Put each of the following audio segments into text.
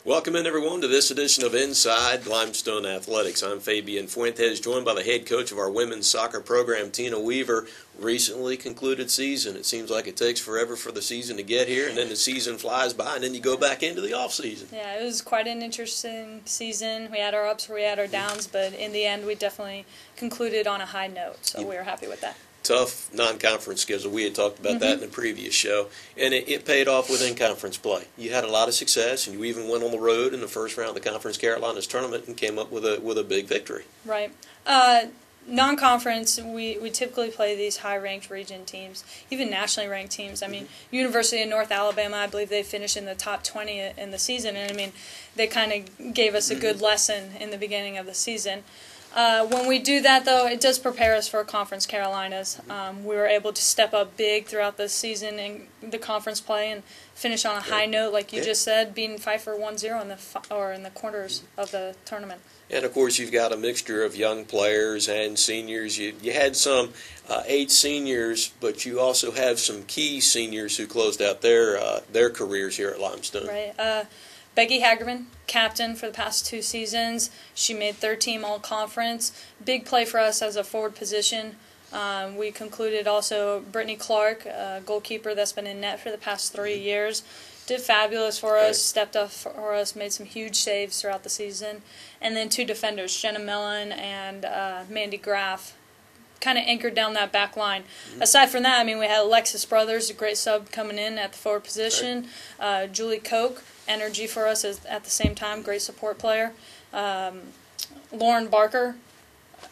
Welcome in, everyone, to this edition of Inside Limestone Athletics. I'm Fabian Fuentes, joined by the head coach of our women's soccer program, Tina Weaver. Recently concluded season. It seems like it takes forever for the season to get here, and then the season flies by, and then you go back into the off season. Yeah, it was quite an interesting season. We had our ups, we had our downs, but in the end, we definitely concluded on a high note, so we were happy with that. Tough non-conference schedule. We had talked about that in the previous show, and it paid off within conference play. You had a lot of success, and you even went on the road in the first round of the Conference Carolinas tournament and came up with a big victory. Right. Non-conference, we typically play these high-ranked region teams, even nationally ranked teams. I mean, University of North Alabama, I believe they finished in the top 20 in the season, and I mean, they kind of gave us a good lesson in the beginning of the season. When we do that, though, it does prepare us for Conference Carolinas. We were able to step up big throughout the season in the conference play and finish on a high note, like you just said, beating Pfeiffer 1-0 in the quarters of the tournament. And, of course, you've got a mixture of young players and seniors. You had some 8 seniors, but you also have some key seniors who closed out their careers here at Limestone. Right. Becky Hagerman, captain for the past 2 seasons. She made third team all-conference. Big play for us as a forward position. We concluded also Brittany Clark, goalkeeper that's been in net for the past 3 years. Did fabulous for us, stepped up for us, made some huge saves throughout the season. And then 2 defenders, Jenna Mellon and Mandy Graff, kind of anchored down that back line. Aside from that, I mean, we had Alexis Brothers, a great sub coming in at the forward position. Julie Koch, energy for us at the same time, great support player. Lauren Barker,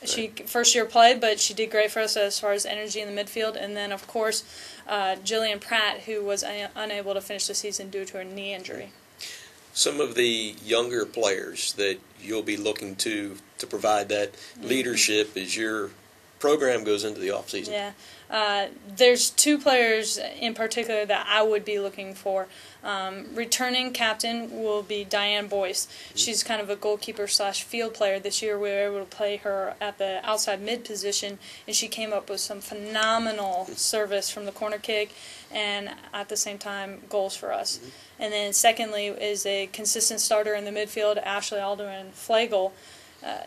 she first year played, but she did great for us as far as energy in the midfield. And then, of course, Jillian Pratt, who was unable to finish the season due to a knee injury. Some of the younger players that you'll be looking to provide that leadership as your program goes into the off season. Yeah, there's 2 players in particular that I would be looking for. Returning captain will be Diane Boyce. She's kind of a goalkeeper / field player. This year we were able to play her at the outside mid position, and she came up with some phenomenal service from the corner kick and at the same time goals for us. And then secondly is a consistent starter in the midfield, Ashley Alderman-Flagel.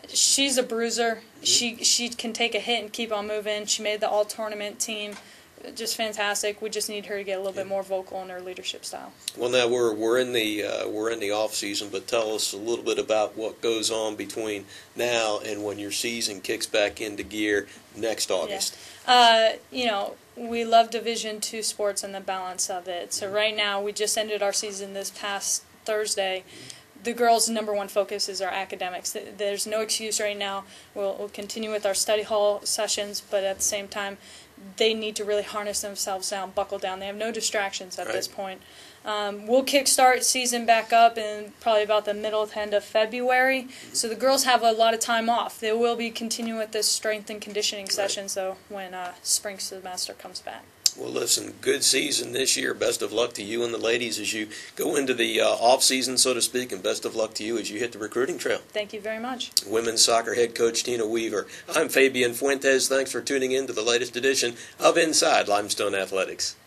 She's a bruiser. She can take a hit and keep on moving. She made the all-tournament team. Just fantastic. We just need her to get a little bit more vocal in her leadership style. Well, now we're in the off season, but tell us a little bit about what goes on between now and when your season kicks back into gear next August. Yeah. We love Division II sports and the balance of it. So right now we just ended our season this past Thursday. The girls' #1 focus is our academics. There's no excuse right now. We'll continue with our study hall sessions, but at the same time, they need to really harness themselves down, buckle down. They have no distractions at this point. We'll kickstart season back up in probably about the middle to end of February. So the girls have a lot of time off. They will be continuing with this strength and conditioning sessions, though, when spring semester comes back. Well, listen, good season this year. Best of luck to you and the ladies as you go into the off-season, so to speak, and best of luck to you as you hit the recruiting trail. Thank you very much. Women's soccer head coach Tina Weaver. I'm Fabian Fuentes. Thanks for tuning in to the latest edition of Inside Limestone Athletics.